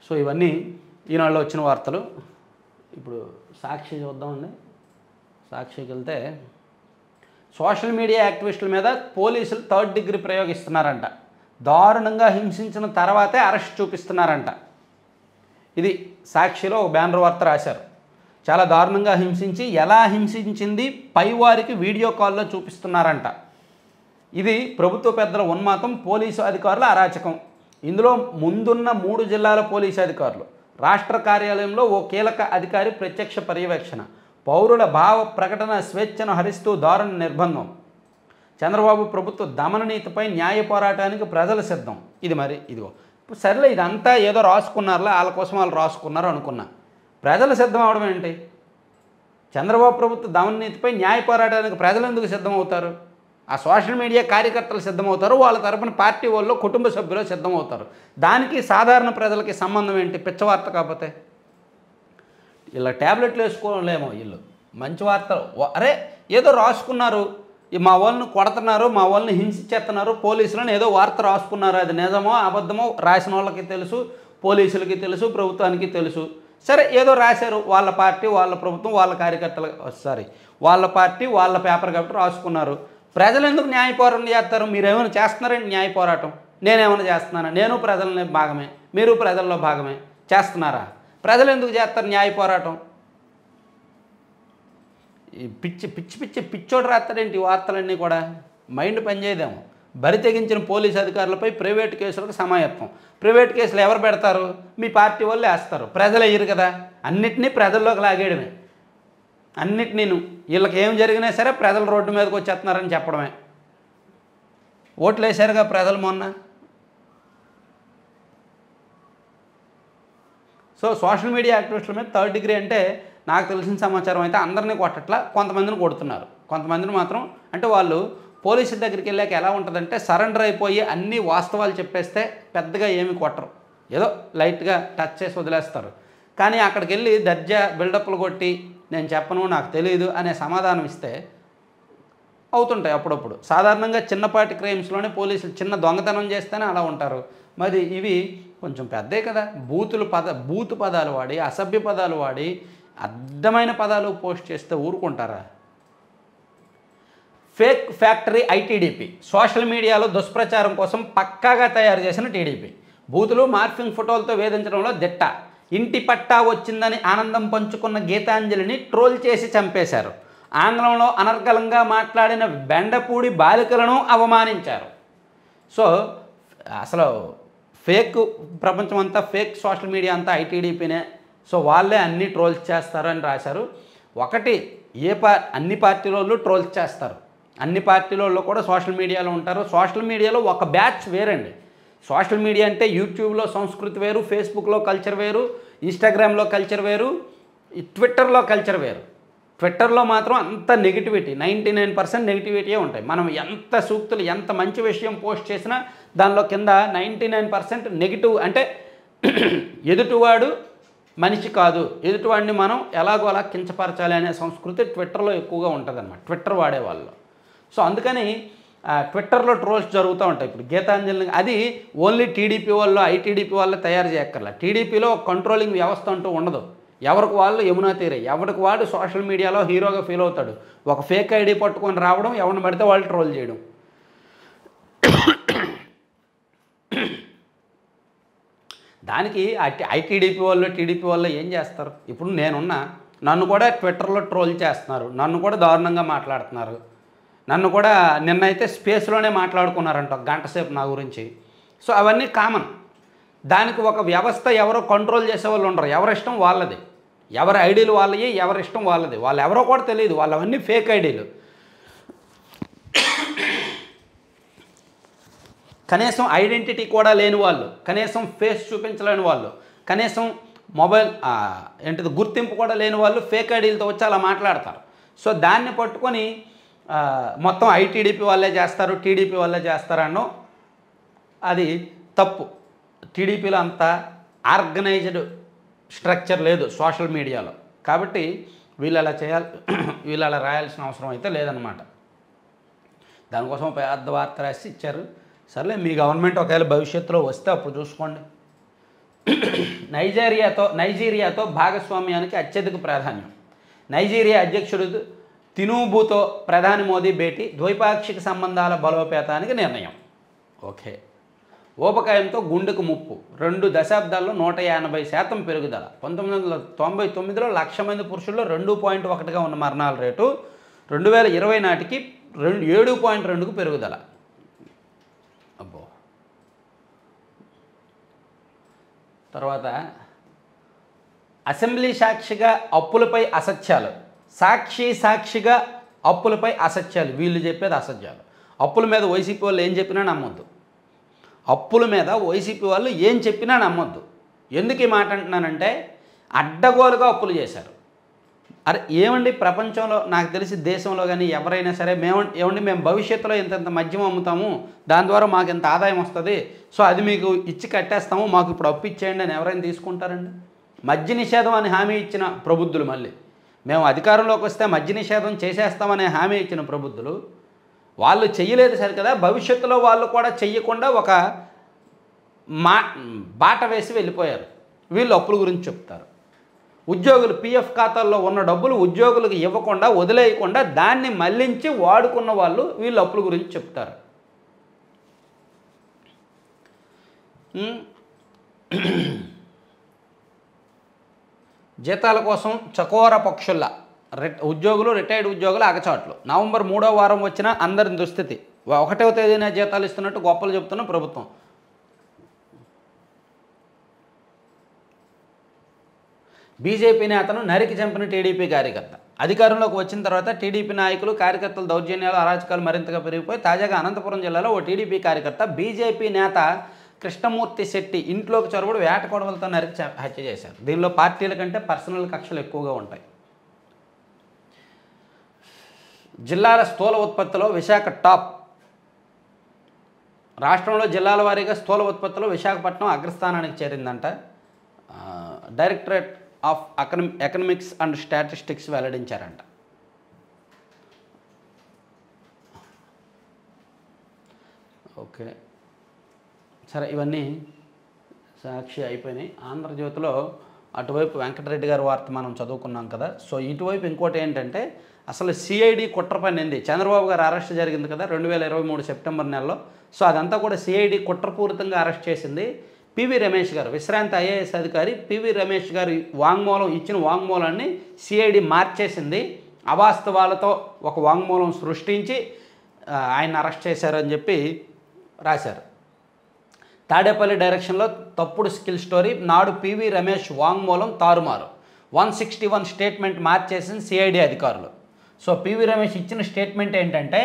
సో ఇవన్నీ ఈనాడులో వచ్చిన వార్తలు. ఇప్పుడు సాక్షి చూద్దామండి. సాక్షికి వెళ్తే సోషల్ మీడియా యాక్టివిస్టుల మీద పోలీసులు 3rd డిగ్రీ ప్రయోగిస్తున్నారంట. దారుణంగా హింసించిన తర్వాతే అరెస్ట్ చూపిస్తున్నారంట. ఇది సాక్షిలో ఒక బ్యానర్ వార్త రాశారు. చాలా దారుణంగా హింసించి, ఎలా హింసించింది పైవారికి వీడియో కాల్లో చూపిస్తున్నారంట. ఇది ప్రభుత్వ పెద్దల ఉన్మాతం, పోలీసు అధికారుల అరాచకం. ఇందులో ముందున్న 3 జిల్లాల పోలీసు అధికారులు, రాష్ట్ర కార్యాలయంలో ఓ కీలక అధికారి ప్రత్యక్ష పర్యవేక్షణ, పౌరుల భావ ప్రకటన స్వేచ్ఛను హరిస్తూ దారుణ నిర్బంధం, చంద్రబాబు ప్రభుత్వ దమన నీతిపై న్యాయ పోరాటానికి ప్రజలు సిద్ధం. ఇది మరి ఇదిగో సరేలే, ఇదంతా ఏదో రాసుకున్నారులే, వాళ్ళ కోసం వాళ్ళు రాసుకున్నారు అనుకున్నా. ప్రజలు సిద్ధం అవడం ఏంటి? చంద్రబాబు ప్రభుత్వ దమన నీతిపై న్యాయ పోరాటానికి ప్రజలు ఎందుకు సిద్ధమవుతారు? ఆ సోషల్ మీడియా కార్యకర్తలు సిద్ధమవుతారు, వాళ్ళ తరపున పార్టీ వాళ్ళు, కుటుంబ సభ్యులు సిద్ధమవుతారు. దానికి సాధారణ ప్రజలకి సంబంధం ఏంటి? పిచ్చవార్త కాకపోతే ఇలా ట్యాబ్లెట్లు వేసుకోలేమో వీళ్ళు. మంచి వార్తలు, అరే ఏదో రాసుకున్నారు, మా వాళ్ళని కొడుతున్నారు, మా వాళ్ళని హింసించేస్తున్నారు, పోలీసులను ఏదో వార్త రాసుకున్నారు, అది నిజమో అబద్ధమో రాసిన వాళ్ళకి తెలుసు, పోలీసులకి తెలుసు, ప్రభుత్వానికి తెలుసు. సరే ఏదో రాశారు, వాళ్ళ పార్టీ వాళ్ళ ప్రభుత్వం వాళ్ళ కార్యకర్తలు వాళ్ళ పార్టీ వాళ్ళ పేపర్ కాబట్టి రాసుకున్నారు. ప్రజలు ఎందుకు న్యాయ పోరాటం చేస్తారు? మీరేమైనా చేస్తున్నారండి న్యాయ పోరాటం? నేనేమైనా చేస్తున్నానా? నేను ప్రజల భాగమే, మీరు ప్రజల్లో భాగమే. చేస్తున్నారా? ప్రజలు ఎందుకు చేస్తారు న్యాయ పోరాటం? ఈ పిచ్చోడు రాస్తారేంటి వార్తలన్నీ కూడా? మైండ్ పనిచేయదేమో. బరి తెగించిన పోలీసు అధికారులపై ప్రైవేట్ కేసులకు సమాయత్తం. ప్రైవేట్ కేసులు ఎవరు పెడతారు? మీ పార్టీ వాళ్ళు వేస్తారు, ప్రజలు వేయరు కదా. అన్నిటినీ ప్రజల్లోకి లాగేయడమే, అన్నిటినీ. వీళ్ళకి ఏం జరిగినా సరే ప్రజలు రోడ్డు మీదకి వచ్చేస్తున్నారని చెప్పడమే. ఓట్లు వేశారుగా ప్రజలు మొన్న. సో సోషల్ మీడియా యాక్టివిస్టుల మీద థర్డ్ డిగ్రీ అంటే నాకు తెలిసిన సమాచారం అయితే అందరినీ కొట్టట్లా, కొంతమందిని కొడుతున్నారు. కొంతమందిని మాత్రం అంటే వాళ్ళు పోలీసుల దగ్గరికి వెళ్ళాక ఎలా ఉంటుందంటే సరెండర్ అయిపోయి అన్ని వాస్తవాలు చెప్పేస్తే పెద్దగా ఏమి కొట్టరు, ఏదో లైట్గా టచ్ చేసి వదిలేస్తారు. కానీ అక్కడికి వెళ్ళి దర్జా బిల్డప్లు కొట్టి నేను చెప్పను, నాకు తెలియదు అనే సమాధానం ఇస్తే అవుతుంటాయి అప్పుడప్పుడు. సాధారణంగా చిన్నపాటి క్రైమ్స్లోనే పోలీసులు చిన్న దొంగతనం చేస్తేనే అలా ఉంటారు. మరి ఇవి కొంచెం పెద్దే కదా. బూతు పదాలు వాడి, అసభ్య పదాలు వాడి, అర్థమైన పదాలు పోస్ట్ చేస్తే ఊరుకుంటారా? ఫేక్ ఫ్యాక్టరీ ఐటీడీపీ సోషల్ మీడియాలో దుష్ప్రచారం కోసం పక్కాగా తయారు చేసిన టీడీపీ. బూతులు మార్ఫింగ్ ఫోటోలతో వేధించడంలో దిట్ట. ఇంటి పట్టా వచ్చిందని ఆనందం పంచుకున్న గీతాంజలిని ట్రోల్ చేసి చంపేశారు. ఆంగ్లంలో అనర్గళంగా మాట్లాడిన బెండపూడి బాలికలను అవమానించారు. సో అసలు ఫేక్ ప్రపంచం అంతా, ఫేక్ సోషల్ మీడియా అంతా ఐటీడీపీనే. సో వాళ్ళే అన్ని ట్రోల్స్ చేస్తారు అని రాశారు. ఒకటి అన్ని పార్టీలలో ట్రోల్స్ చేస్తారు, అన్ని పార్టీలలో కూడా సోషల్ మీడియాలో ఉంటారు. సోషల్ మీడియాలో ఒక బ్యాచ్ వేరండి. సోషల్ మీడియా అంటే యూట్యూబ్లో సంస్కృతి వేరు, ఫేస్బుక్లో కల్చర్ వేరు, ఇన్స్టాగ్రామ్లో కల్చర్ వేరు, ట్విట్టర్లో కల్చర్ వేరు. ట్విట్టర్లో మాత్రం అంత నెగిటివిటీ, 99% నెగిటివిటీయే ఉంటాయి. మనం ఎంత సూక్తులు, ఎంత మంచి విషయం పోస్ట్ చేసినా దానిలో కింద 99% నెగిటివ్. అంటే ఎదుటివాడు మనిషి కాదు, ఎదుటివాడిని మనం ఎలాగో అలా కించపరచాలి అనే సంస్కృతి ట్విట్టర్లో ఎక్కువగా ఉంటుంది అన్నమాట, ట్విట్టర్ వాడేవాళ్ళు. సో అందుకని ట్విట్టర్లో ట్రోల్స్ జరుగుతూ ఉంటాయి. ఇప్పుడు గీతాంజలి అది ఓన్లీ టీడీపీ వాళ్ళు, ఐటీడీపీ వాళ్ళు తయారు చేయక్కర్లా. టీడీపీలో కంట్రోలింగ్ వ్యవస్థ అంటూ ఉండదు. ఎవరికి వాళ్ళు యమునా తీరే, ఎవరికి వాడు సోషల్ మీడియాలో హీరోగా ఫీల్ అవుతాడు. ఒక ఫేక్ ఐడి పట్టుకొని రావడం, ఎవరిని పడితే వాళ్ళు ట్రోల్ చేయడం. దానికి ఐటీడీపీ వాళ్ళు, టీడీపీ వాళ్ళు ఏం చేస్తారు? ఇప్పుడు నన్ను కూడా ట్విట్టర్లో ట్రోల్ చేస్తున్నారు, నన్ను కూడా దారుణంగా మాట్లాడుతున్నారు, నన్ను కూడా నిన్నైతే స్పేస్లోనే మాట్లాడుకున్నారంట ఒక గంట సేపు నా గురించి. సో అవన్నీ కామన్. దానికి ఒక వ్యవస్థ ఎవరో కంట్రోల్ చేసే వాళ్ళు ఉండరు. ఎవరిష్టం వాళ్ళది, ఎవరి ఐడీలు వాళ్ళవి, ఎవరిష్టం వాళ్ళది. వాళ్ళు ఎవరో కూడా తెలియదు, వాళ్ళవన్నీ ఫేక్ ఐడీలు. కనీసం ఐడెంటిటీ కూడా లేని వాళ్ళు, కనీసం ఫేస్ చూపించలేని వాళ్ళు, కనీసం మొబైల్ గుర్తింపు కూడా లేని వాళ్ళు ఫేక్ ఐడీలతో వచ్చి అలా మాట్లాడతారు. సో దాన్ని పట్టుకొని మొత్తం ఐటీడీపీ వాళ్ళే చేస్తారు, టీడీపీ వాళ్ళే చేస్తారనో అది తప్పు. టీడీపీలో అంత ఆర్గనైజ్డ్ స్ట్రక్చర్ లేదు సోషల్ మీడియాలో. కాబట్టి వీళ్ళు అలా చేయాలి, వీళ్ళు అలా రాయాల్సిన అవసరం అయితే లేదనమాట. దానికోసం పెద్ద వార్త రాసి ఇచ్చారు. సర్లే, మీ గవర్నమెంట్ ఒకవేళ భవిష్యత్తులో వస్తే అప్పుడు చూసుకోండి. నైజీరియాతో భాగస్వామ్యానికి అత్యధిక ప్రాధాన్యం. నైజీరియా అధ్యక్షుడు తినూబుతో ప్రధాని మోదీ భేటీ, ద్వైపాక్షిక సంబంధాల బలోపేతానికి నిర్ణయం. ఓకే. ఊబకాయంతో గుండెకు ముప్పు, 2 దశాబ్దాల్లో 180% పెరుగుదల. 1999లో 1,00,000 మంది పురుషుల్లో 2.1గా ఉన్న మరణాల రేటు 2020 నాటికి 7.2కు పెరుగుదల. అబ్బో. తర్వాత అసెంబ్లీ సాక్షిగా అప్పులపై అసత్యాలు. సాక్షిగా అప్పులపై అసత్యాలు. వీళ్ళు చెప్పేది అసత్యాలు. అప్పుల మీద వైసీపీ వాళ్ళు ఏం చెప్పినా నమ్మొద్దు. అప్పుల మీద వైసీపీ వాళ్ళు ఏం చెప్పినా నమ్మొద్దు. ఎందుకు ఈ మాట అంటున్నానంటే అడ్డగోలుగా అప్పులు చేశారు. అరే ఏమండి, ప్రపంచంలో నాకు తెలిసి దేశంలో కానీ ఎవరైనా సరే మేము భవిష్యత్తులో ఇంత మద్యం అమ్ముతాము, దాని ద్వారా మాకు ఇంత ఆదాయం వస్తుంది, సో అది మీకు ఇచ్చి కట్టేస్తాము, మాకు ఇప్పుడు అప్పు ఇచ్చేయండి అని ఎవరైనా తీసుకుంటారండి? మద్య నిషేధం అని హామీ ఇచ్చిన ప్రబుద్ధులు, మళ్ళీ మేము అధికారంలోకి వస్తే మద్య నిషేధం చేసేస్తామనే హామీ ఇచ్చిన ప్రబుద్ధులు వాళ్ళు చెయ్యలేదు సరికదా, భవిష్యత్తులో వాళ్ళు కూడా చెయ్యకుండా ఒక బాట వేసి వెళ్ళిపోయారు. వీళ్ళు అప్పుల గురించి చెప్తారు. ఉద్యోగులు పిఎఫ్ ఖాతాల్లో ఉన్న డబ్బులు ఉద్యోగులకు ఇవ్వకుండా వదిలేయకుండా దాన్ని మళ్లించి వాడుకున్న వాళ్ళు వీళ్ళు అప్పుల గురించి చెప్తారు. జీతాల కోసం చకోర పక్షుల్లా ఉద్యోగులు, రిటైర్డ్ ఉద్యోగులు అగచాట్లు. నవంబర్ 3వ వారం వచ్చిన అందరి దుస్థితి. 1వ తేదీన జీతాలు ఇస్తున్నట్టు గొప్పలు చెప్తున్న ప్రభుత్వం. బీజేపీ నేతను నరికి చంపిన టీడీపీ కార్యకర్త. అధికారంలోకి వచ్చిన తర్వాత టీడీపీ నాయకులు, కార్యకర్తల దౌర్జన్యాలు, అరాచకాలు మరింతగా పెరిగిపోయి తాజాగా అనంతపురం జిల్లాలో ఓ టీడీపీ కార్యకర్త బీజేపీ నేత కృష్ణమూర్తి శెట్టి ఇంట్లోకి చొరబడి వేట కొడవలతో నరికి హత్య చేశారు. దీనిలో పార్టీల కంటే పర్సనల్ కక్షలు ఎక్కువగా ఉంటాయి. జిల్లాల స్థూల ఉత్పత్తిలో విశాఖ టాప్. రాష్ట్రంలో జిల్లాల వారీగా స్థూల ఉత్పత్తిలో విశాఖపట్నం అగ్రస్థానానికి చేరిందంట. Directorate of economics and statistics వెల్లడించారంట. ఓకే, సరే, ఇవన్నీ సాక్షి అయిపోయినాయి. ఆంధ్రజ్యోతిలో అటువైపు వెంకటరెడ్డి గారి వార్త మనం చదువుకున్నాం కదా. సో ఇటువైపు ఇంకోటి ఏంటంటే, అసలు సిఐడి కుట్ర పనింది. చంద్రబాబు గారు అరెస్ట్ జరిగింది కదా 2023 సెప్టెంబర్ నెలలో. సో అదంతా కూడా సిఐడి కుట్రపూరితంగా అరెస్ట్ చేసింది. పివి రమేష్ గారు, విశ్రాంత ఐఏఎస్ అధికారి పివి రమేష్ గారి ఇచ్చిన వాంగ్మూలాన్ని సిఐడి మార్చేసింది. అవాస్తవాలతో ఒక వాంగ్మూలం సృష్టించి ఆయన అరెస్ట్ చేశారని చెప్పి రాశారు. తాడేపల్లి డైరెక్షన్లో తప్పుడు స్కిల్ స్టోరీ. నాడు పివి రమేష్ వాంగ్మూలం తారుమారు. 161 స్టేట్మెంట్ మార్చేసింది సిఐడి అధికారులు. సో పివి రమేష్ ఇచ్చిన స్టేట్మెంట్ ఏంటంటే,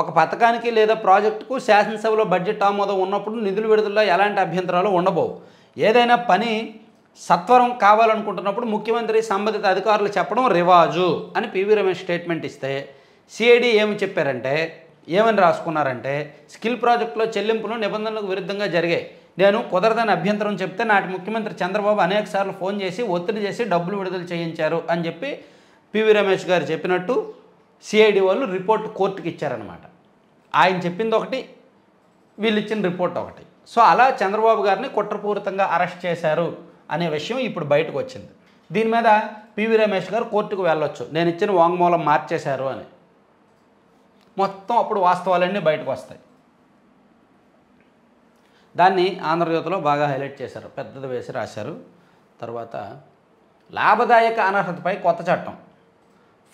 ఒక పథకానికి లేదా ప్రాజెక్టుకు శాసనసభలో బడ్జెట్ ఆమోదం ఉన్నప్పుడు నిధుల విడుదలలో ఎలాంటి అభ్యంతరాలు ఉండబోవు. ఏదైనా పని సత్వరం కావాలనుకుంటున్నప్పుడు ముఖ్యమంత్రి సంబంధిత అధికారులు చెప్పడం రివాజు అని పివి రమేష్ స్టేట్మెంట్ ఇస్తే, సిఐడి ఏమని రాసుకున్నారంటే, స్కిల్ ప్రాజెక్టులో చెల్లింపులు నిబంధనలకు విరుద్ధంగా జరిగాయి. నేను కుదరదని అభ్యంతరం చెప్తే నాటి ముఖ్యమంత్రి చంద్రబాబు అనేకసార్లు ఫోన్ చేసి ఒత్తిడి చేసి డబ్బులు విడుదల చేయించారు అని చెప్పి పివి రమేష్ గారు చెప్పినట్టు సిఐడి వాళ్ళు రిపోర్ట్ కోర్టుకి ఇచ్చారనమాట. ఆయన చెప్పింది ఒకటి, వీళ్ళు ఇచ్చిన రిపోర్ట్ ఒకటి. సో అలా చంద్రబాబు గారిని కుట్రపూరితంగా అరెస్ట్ చేశారు అనే విషయం ఇప్పుడు బయటకు వచ్చింది. దీని మీద పివి రమేష్ గారు కోర్టుకు వెళ్ళొచ్చు, నేను ఇచ్చిన వాంగ్మూలం మార్చేశారు అని. మొత్తం అప్పుడు వాస్తవాలన్నీ బయటకు వస్తాయి. దాన్ని ఆంధ్రజ్యోతిలో బాగా హైలైట్ చేశారు, పెద్దది వేసి రాశారు. తర్వాత లాభదాయక అనర్హతపై కొత్త చట్టం.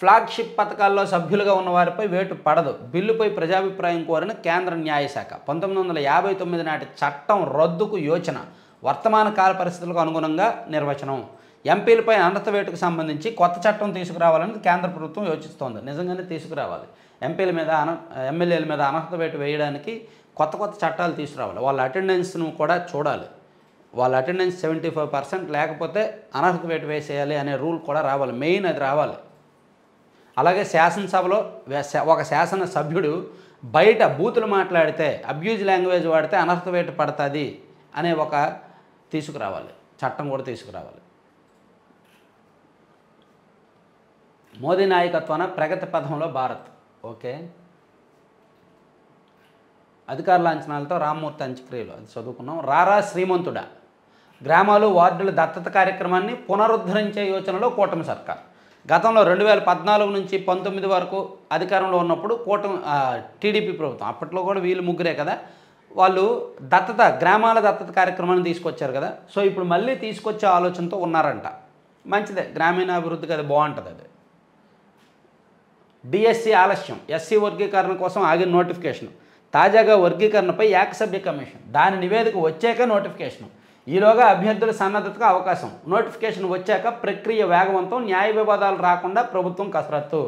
ఫ్లాగ్షిప్ పథకాల్లో సభ్యులుగా ఉన్న వారిపై వేటు పడదు. బిల్లుపై ప్రజాభిప్రాయం కోరిన కేంద్ర న్యాయశాఖ. 1959 నాటి చట్టం రద్దుకు యోచన. వర్తమాన కాల పరిస్థితులకు అనుగుణంగా నిర్వచనం. ఎంపీలపై అనర్హత వేటుకు సంబంధించి కొత్త చట్టం తీసుకురావాలని కేంద్ర ప్రభుత్వం యోచిస్తోంది. నిజంగానే తీసుకురావాలి. ఎమ్మెల్యేల మీద అనర్హత వేటు వేయడానికి కొత్త చట్టాలు తీసుకురావాలి. వాళ్ళ అటెండెన్స్ను కూడా చూడాలి. వాళ్ళ అటెండెన్స్ 75% లేకపోతే అనర్హత వేటు వేసేయాలి అనే రూల్ కూడా రావాలి. మెయిన్ అది రావాలి. అలాగే శాసనసభలో ఒక శాసన సభ్యుడు బయట బూతులు మాట్లాడితే, అబ్యూజ్ లాంగ్వేజ్ వాడితే అనర్హత వేటు పడుతుంది అనే ఒక తీసుకురావాలి, చట్టం కూడా తీసుకురావాలి. మోదీ నాయకత్వాన ప్రగతి పథంలో భారత్. ఓకే, అధికార లాంఛనాలతో రామ్మూర్తి అంత్యక్రియలు అది చదువుకున్నాం. రారా శ్రీమంతుడా. గ్రామాలు, వార్డుల దత్తత కార్యక్రమాన్ని పునరుద్ధరించే యోచనలో కూటమి సర్కార్. గతంలో 2014 నుంచి 19 వరకు అధికారంలో ఉన్నప్పుడు టీడీపీ ప్రభుత్వం, అప్పట్లో కూడా వీళ్ళు ముగ్గురే కదా, వాళ్ళు గ్రామాల దత్తత కార్యక్రమాన్ని తీసుకొచ్చారు కదా. సో ఇప్పుడు మళ్ళీ తీసుకొచ్చే ఆలోచనతో ఉన్నారంట. మంచిదే, గ్రామీణాభివృద్ధికి అది బాగుంటుంది. అది డిఎస్సి ఆలస్యం. ఎస్సీ వర్గీకరణ కోసం ఆగిన నోటిఫికేషన్. తాజాగా వర్గీకరణపై ఏకసభ్య కమిషన్. దాని నివేదిక వచ్చాక నోటిఫికేషన్. ఈలోగా అభ్యర్థుల సన్నద్ధతకు అవకాశం. నోటిఫికేషన్ వచ్చాక ప్రక్రియ వేగవంతం. న్యాయ వివాదాలు రాకుండా ప్రభుత్వం కసరత్తు.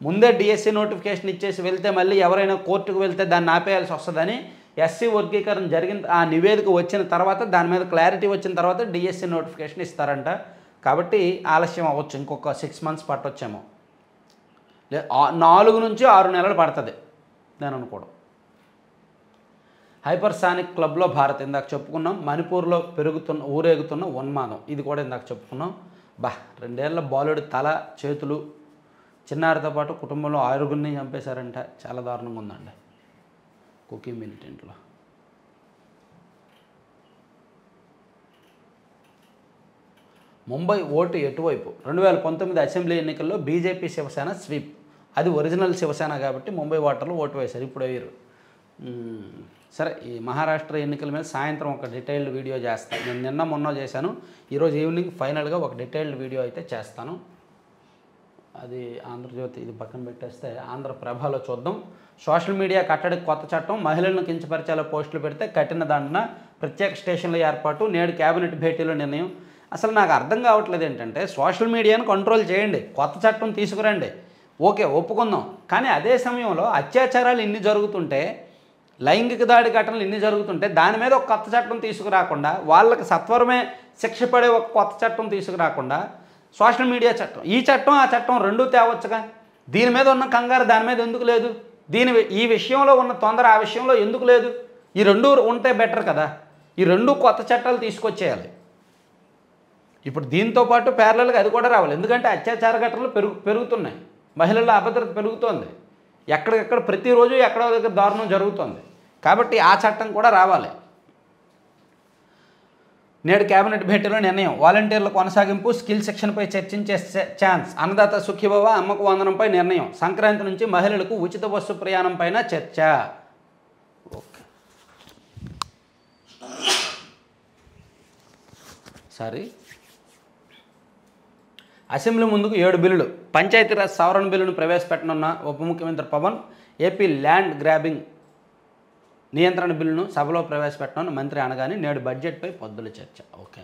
ముందే డిఎస్సి నోటిఫికేషన్ ఇచ్చేసి వెళ్తే మళ్ళీ ఎవరైనా కోర్టుకు వెళ్తే దాన్ని ఆపేయాల్సి వస్తుందని ఎస్సీ వర్గీకరణ జరిగిన ఆ నివేదిక వచ్చిన తర్వాత, దాని మీద క్లారిటీ వచ్చిన తర్వాత డిఎస్సి నోటిఫికేషన్ ఇస్తారంట. కాబట్టి ఆలస్యం అవ్వచ్చు, ఇంకొక 6 months పట్టొచ్చేమో. 4 నుంచి 6 నెలలు పడుతుంది నేను అనుకోవడం. హైపర్సానిక్ క్లబ్లో భారత్ ఇందాక చెప్పుకున్నాం. మణిపూర్లో ఊరేగుతున్న ఉన్మాదం ఇది కూడా ఇందాక చెప్పుకున్నాం. 2 ఏళ్ల బాలుడి తల, చేతులు, చిన్నారితో పాటు కుటుంబంలో 6 చంపేశారంట. చాలా దారుణంగా ఉందండి. కుకీ మిలిటెంట్లో ముంబై ఓటు ఎటువైపు 2019 అసెంబ్లీ ఎన్నికల్లో బీజేపీ శివసేన స్వీప్. అది ఒరిజినల్ శివసేన కాబట్టి ముంబై ఓటర్లు ఓటు వేశారు, ఇప్పుడు వేయరు. సరే, ఈ మహారాష్ట్ర ఎన్నికల మీద సాయంత్రం ఒక డీటెయిల్డ్ వీడియో చేస్తాను. నేను నిన్న మొన్న చేశాను, ఈరోజు ఈవినింగ్ ఫైనల్గా ఒక డీటెయిల్డ్ వీడియో అయితే చేస్తాను. అది ఆంధ్రజ్యోతి, ఇది పక్కన పెట్టేస్తే ఆంధ్రప్రభలో చూద్దాం. సోషల్ మీడియా కట్టడికి కొత్త చట్టం, మహిళలను కించపరిచేలా పోస్టులు పెడితే కఠిన దండన, ప్రత్యేక స్టేషన్ల ఏర్పాటు, నేడు కేబినెట్ భేటీలో నిర్ణయం. అసలు నాకు అర్థం కావట్లేదు ఏంటంటే, సోషల్ మీడియాను కంట్రోల్ చేయండి, కొత్త చట్టం తీసుకురండి, ఓకే ఒప్పుకుందాం. కానీ అదే సమయంలో అత్యాచారాలు ఇన్ని జరుగుతుంటే, లైంగిక దాడి ఘటనలు ఇన్ని జరుగుతుంటే దాని మీద ఒక కొత్త చట్టం తీసుకురాకుండా, వాళ్ళకి సత్వరమే శిక్ష పడే ఒక కొత్త చట్టం తీసుకురాకుండా సోషల్ మీడియా చట్టం, ఈ చట్టం ఆ చట్టం రెండూ తేవచ్చుగా. దీని మీద ఉన్న కంగారు దాని మీద ఎందుకు లేదు? ఈ విషయంలో ఉన్న తొందర ఆ విషయంలో ఎందుకు లేదు? ఈ రెండూ ఉంటే బెటర్ కదా. ఈ రెండు కొత్త చట్టాలు తీసుకొచ్చేయాలి. ఇప్పుడు దీంతో పాటు ప్యారలల్గా అది కూడా రావాలి. ఎందుకంటే అత్యాచార ఘటనలు పెరుగుతున్నాయి, మహిళల అభద్రత పెరుగుతోంది, ఎక్కడికెక్కడ ప్రతిరోజు ఎక్కడో దగ్గర దారుణం జరుగుతుంది. కాబట్టి ఆ చట్టం కూడా రావాలి. నేడు కేబినెట్ భేటీలో నిర్ణయం, వాలంటీర్ల కొనసాగింపు, స్కిల్ శిక్షణపై చర్చించే ఛాన్స్, అన్నదాత సుఖీభవ, అమ్మకు వందనంపై నిర్ణయం, సంక్రాంతి నుంచి మహిళలకు ఉచిత బస్సు ప్రయాణం పైన చర్చ. ఓకే, సారీ, అసెంబ్లీ ముందుకు 7 బిల్లులు. పంచాయతీరాజ్ సవరణ బిల్లును ప్రవేశపెట్టనున్న ఉప ముఖ్యమంత్రి పవన్, ఏపీ ల్యాండ్ గ్రాబింగ్ నియంత్రణ బిల్లును సభలో ప్రవేశపెట్టనున్న మంత్రి అనగానే నేడు బడ్జెట్పై పొద్దుల చర్చ. ఓకే,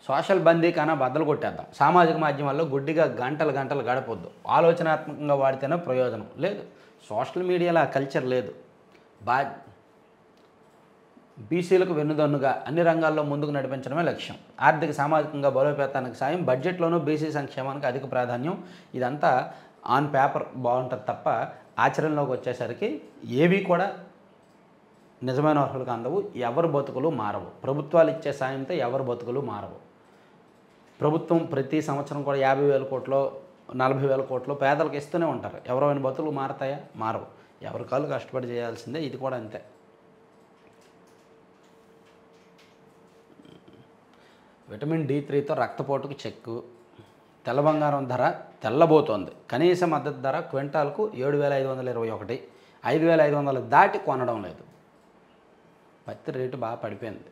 సోషల్ బందీకానా బద్దలు కొట్టేద్దాం. సామాజిక మాధ్యమాల్లో గుడ్డిగా గంటలు గంటలు గడపొద్దు, ఆలోచనాత్మకంగా వాడితేనే ప్రయోజనం లేదు. సోషల్ మీడియాలో ఆ కల్చర్ లేదు. బీసీలకు వెన్నుదన్నుగా అన్ని రంగాల్లో ముందుకు నడిపించడమే లక్ష్యం. ఆర్థిక సామాజికంగా బలోపేతానికి సాయం, బడ్జెట్లోనూ బీసీ సంక్షేమానికి అధిక ప్రాధాన్యం. ఇదంతా ఆన్ పేపర్ బాగుంటుంది తప్ప ఆచరణలోకి వచ్చేసరికి ఏవి కూడా నిజమైన అర్హులకు అందవు. ఎవరి బతుకులు మారవు. ప్రభుత్వాలు ఇచ్చే సాయంతో ఎవరి బతుకులు మారవు. ప్రభుత్వం ప్రతి సంవత్సరం కూడా 50,000 కోట్లు 40,000 కోట్లు పేదలకు ఇస్తూనే ఉంటారు. ఎవరైనా బతుకులు మారతాయా? మారవు. ఎవరి కాళ్ళు కష్టపడి చేయాల్సిందే. ఇది కూడా అంతే. విటమిన్ D3తో రక్తపోటుకు చెక్కు. తెల్ల బంగారం ధర తెల్లబోతోంది. కనీస మద్దతు ధర క్వింటాల్కు 7,521, 5,500 దాటి కొనడం లేదు. పత్తి రేటు బాగా పడిపోయింది.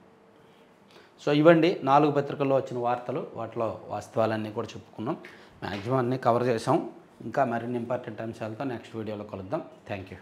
సో ఇవ్వండి 4 పత్రికల్లో వచ్చిన వార్తలు, వాటిలో వాస్తవాలన్నీ కూడా చెప్పుకున్నాం. మ్యాక్సిమం అన్నీ కవర్ చేసాం. ఇంకా మరిన్ని ఇంపార్టెంట్ అంశాలతో నెక్స్ట్ వీడియోలో కలుద్దాం. Thank you.